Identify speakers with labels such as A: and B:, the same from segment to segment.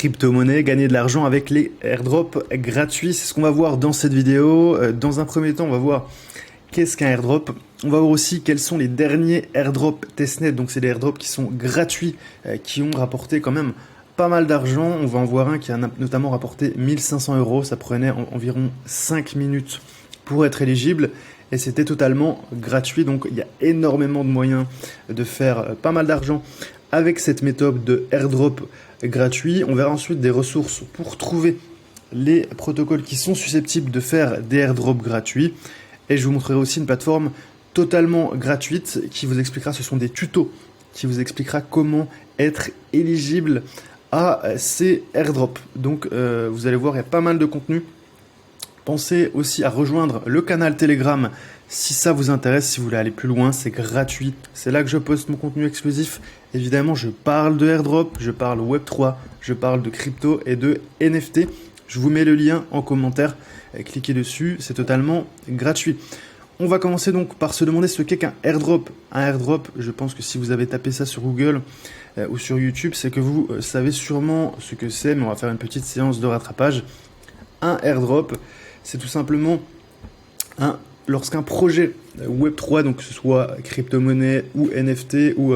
A: crypto-monnaie, gagner de l'argent avec les airdrops gratuits. C'est ce qu'on va voir dans cette vidéo. Dans un premier temps, on va voir qu'est-ce qu'un airdrop. On va voir aussi quels sont les derniers airdrops testnet. Donc c'est des airdrops qui sont gratuits, qui ont rapporté quand même pas mal d'argent. On va en voir un qui a notamment rapporté 1500 €. Ça prenait environ 5 minutes pour être éligible. Et c'était totalement gratuit. Donc il y a énormément de moyens de faire pas mal d'argent avec cette méthode de airdrop gratuit. On verra ensuite des ressources pour trouver les protocoles qui sont susceptibles de faire des airdrops gratuits. Et je vous montrerai aussi une plateforme totalement gratuite qui vous expliquera, ce sont des tutos, qui vous expliquera comment être éligible à ces airdrops. Donc vous allez voir, il y a pas mal de contenu. Pensez aussi à rejoindre le canal Telegram si ça vous intéresse, si vous voulez aller plus loin, c'est gratuit. C'est là que je poste mon contenu exclusif. Évidemment, je parle de airdrop, je parle Web3, je parle de crypto et de NFT. Je vous mets le lien en commentaire, cliquez dessus, c'est totalement gratuit. On va commencer donc par se demander ce qu'est qu'un airdrop. Un airdrop, je pense que si vous avez tapé ça sur Google ou sur YouTube, c'est que vous savez sûrement ce que c'est, mais on va faire une petite séance de rattrapage. Un airdrop, c'est tout simplement lorsqu'un projet Web3, donc que ce soit crypto-monnaie ou NFT ou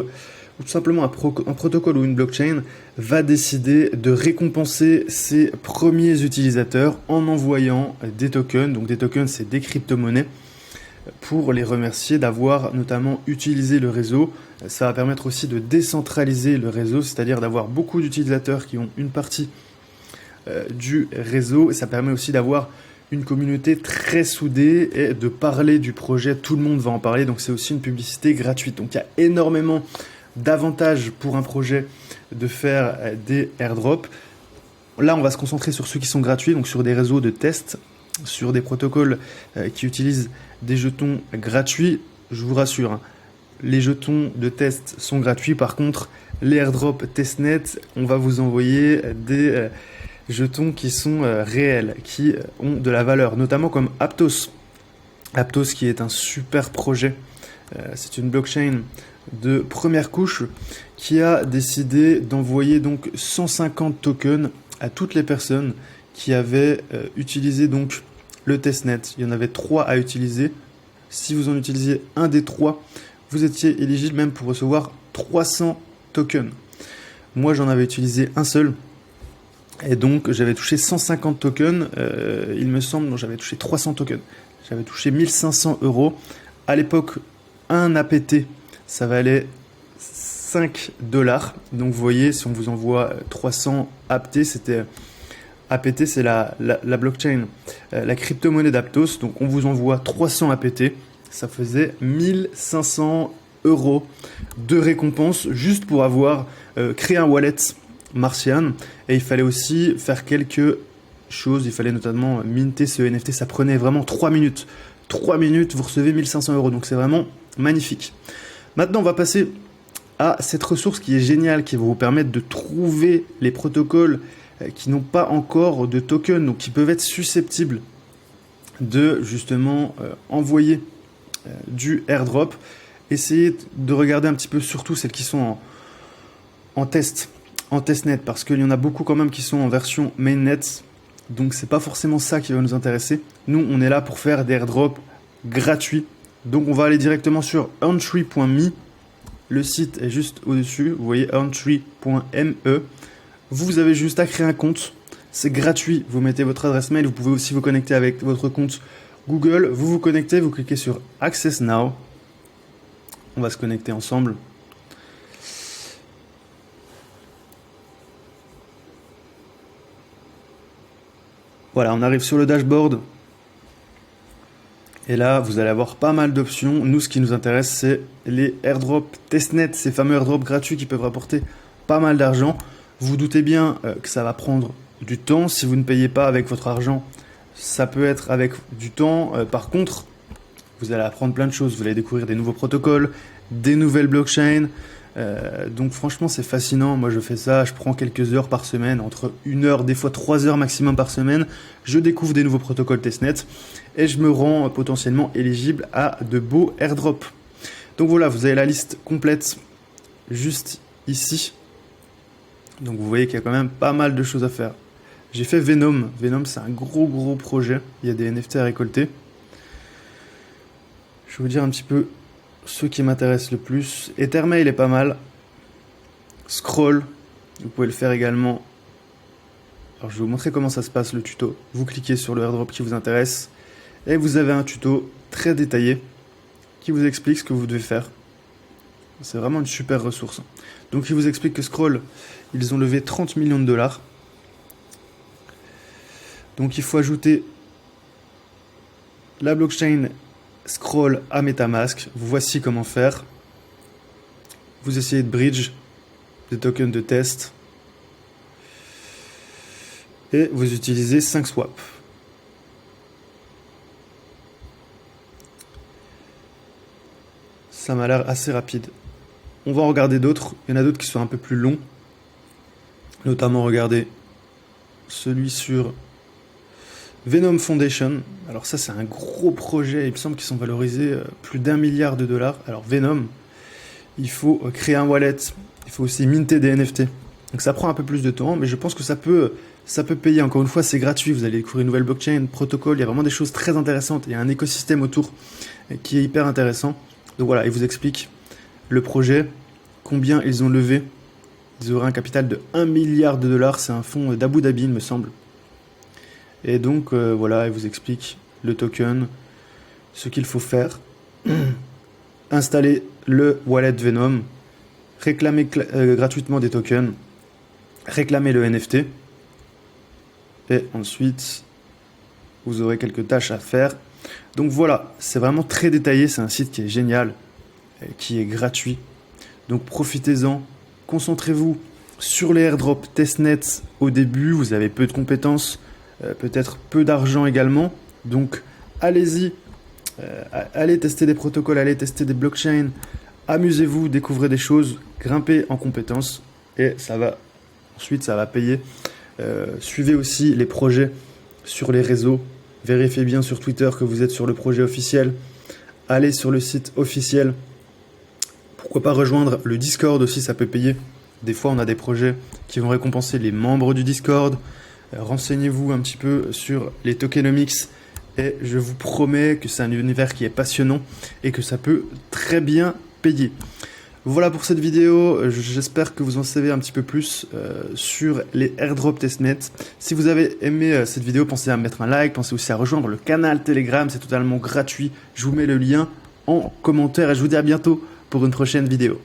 A: tout simplement un protocole ou une blockchain, va décider de récompenser ses premiers utilisateurs en envoyant des tokens. Donc des tokens, c'est des crypto-monnaies, pour les remercier d'avoir notamment utilisé le réseau. Ça va permettre aussi de décentraliser le réseau, c'est-à-dire d'avoir beaucoup d'utilisateurs qui ont une partie du réseau. Et ça permet aussi d'avoir une communauté très soudée et de parler du projet. Tout le monde va en parler, donc c'est aussi une publicité gratuite. Donc il y a énormément d'avantages pour un projet de faire des airdrops. Là, on va se concentrer sur ceux qui sont gratuits, donc sur des réseaux de test, sur des protocoles qui utilisent des jetons gratuits. Je vous rassure, hein, les jetons de test sont gratuits. Par contre, les airdrops testnet, on va vous envoyer des jetons qui sont réels, qui ont de la valeur, notamment comme Aptos. Aptos qui est un super projet. C'est une blockchain de première couche qui a décidé d'envoyer donc 150 tokens à toutes les personnes qui avaient utilisé donc le testnet. Il y en avait 3 à utiliser. Si vous en utilisiez un des 3, vous étiez éligible même pour recevoir 300 tokens. Moi, j'en avais utilisé un seul. Et donc, j'avais touché 150 tokens. Il me semble, non, j'avais touché 300 tokens. J'avais touché 1500 €. À l'époque, un APT, ça valait 5 $. Donc, vous voyez, si on vous envoie 300 APT, c'était... APT, c'est la blockchain, la crypto-monnaie d'Aptos. Donc, on vous envoie 300 APT. Ça faisait 1500 € de récompense juste pour avoir créé un wallet Martian. Et il fallait aussi faire quelques choses. Il fallait notamment minter ce NFT. Ça prenait vraiment 3 minutes. 3 minutes, vous recevez 1500 €. Donc, c'est vraiment magnifique. Maintenant, on va passer à cette ressource qui est géniale, qui va vous permettre de trouver les protocoles qui n'ont pas encore de token, donc qui peuvent être susceptibles de justement envoyer du airdrop. Essayez de regarder un petit peu surtout celles qui sont en testnet, parce qu'il y en a beaucoup quand même qui sont en version mainnet, donc c'est pas forcément ça qui va nous intéresser. Nous, on est là pour faire des airdrops gratuits, donc on va aller directement sur earntree.me. Le site est juste au-dessus, vous voyez earntree.me. Vous avez juste à créer un compte, c'est gratuit, vous mettez votre adresse mail, vous pouvez aussi vous connecter avec votre compte Google, vous vous connectez, vous cliquez sur Access Now, on va se connecter ensemble. Voilà, on arrive sur le dashboard, et là vous allez avoir pas mal d'options. Nous, ce qui nous intéresse, c'est les airdrops testnet, ces fameux airdrops gratuits qui peuvent rapporter pas mal d'argent. Vous doutez bien que ça va prendre du temps. Si vous ne payez pas avec votre argent, ça peut être avec du temps. Par contre, vous allez apprendre plein de choses. Vous allez découvrir des nouveaux protocoles, des nouvelles blockchains. Donc franchement, c'est fascinant. Moi, je fais ça. Je prends quelques heures par semaine, entre 1 heure, des fois 3 heures maximum par semaine. Je découvre des nouveaux protocoles testnet et je me rends potentiellement éligible à de beaux airdrops. Donc voilà, vous avez la liste complète juste ici. Donc vous voyez qu'il y a quand même pas mal de choses à faire. J'ai fait Venom. Venom, c'est un gros projet. Il y a des NFT à récolter. Je vais vous dire un petit peu ceux qui m'intéressent le plus. Ethermail est pas mal. Scroll, vous pouvez le faire également. Alors je vais vous montrer comment ça se passe le tuto. Vous cliquez sur le airdrop qui vous intéresse et vous avez un tuto très détaillé qui vous explique ce que vous devez faire. C'est vraiment une super ressource. Donc il vous explique que Scroll, ils ont levé 30 millions de dollars. Donc il faut ajouter la blockchain Scroll à MetaMask. Voici comment faire. Vous essayez de bridge des tokens de test. Et vous utilisez 5 swaps. Ça m'a l'air assez rapide. On va en regarder d'autres. Il y en a d'autres qui sont un peu plus longs. Notamment, regardez celui sur Venom Foundation. Alors ça, c'est un gros projet. Il me semble qu'ils sont valorisés plus d'1 milliard de dollars. Alors Venom, il faut créer un wallet. Il faut aussi minter des NFT. Donc ça prend un peu plus de temps, mais je pense que ça peut payer. Encore une fois, c'est gratuit. Vous allez découvrir une nouvelle blockchain, protocole. Il y a vraiment des choses très intéressantes. Il y a un écosystème autour qui est hyper intéressant. Donc voilà, il vous explique le projet, combien ils ont levé. Ils auraient un capital de 1 milliard de dollars. C'est un fonds d'Abu Dhabi, il me semble. Et donc voilà, il vous explique le token, ce qu'il faut faire. Installer le wallet Venom, réclamer gratuitement des tokens, réclamer le NFT. Et ensuite, vous aurez quelques tâches à faire. Donc voilà, c'est vraiment très détaillé. C'est un site qui est génial, qui est gratuit. Donc profitez-en. Concentrez-vous sur les airdrops testnet au début. Vous avez peu de compétences, peut-être peu d'argent également. Donc allez-y, allez tester des protocoles, allez tester des blockchains. Amusez-vous, découvrez des choses, grimpez en compétences et ensuite ça va payer. Suivez aussi les projets sur les réseaux. Vérifiez bien sur Twitter que vous êtes sur le projet officiel. Allez sur le site officiel. Pourquoi pas rejoindre le Discord aussi, ça peut payer. Des fois, on a des projets qui vont récompenser les membres du Discord. Renseignez-vous un petit peu sur les tokenomics. Et je vous promets que c'est un univers qui est passionnant et que ça peut très bien payer. Voilà pour cette vidéo, j'espère que vous en savez un petit peu plus sur les airdrops testnet. Si vous avez aimé cette vidéo, pensez à mettre un like, pensez aussi à rejoindre le canal Telegram, c'est totalement gratuit. Je vous mets le lien en commentaire et je vous dis à bientôt pour une prochaine vidéo.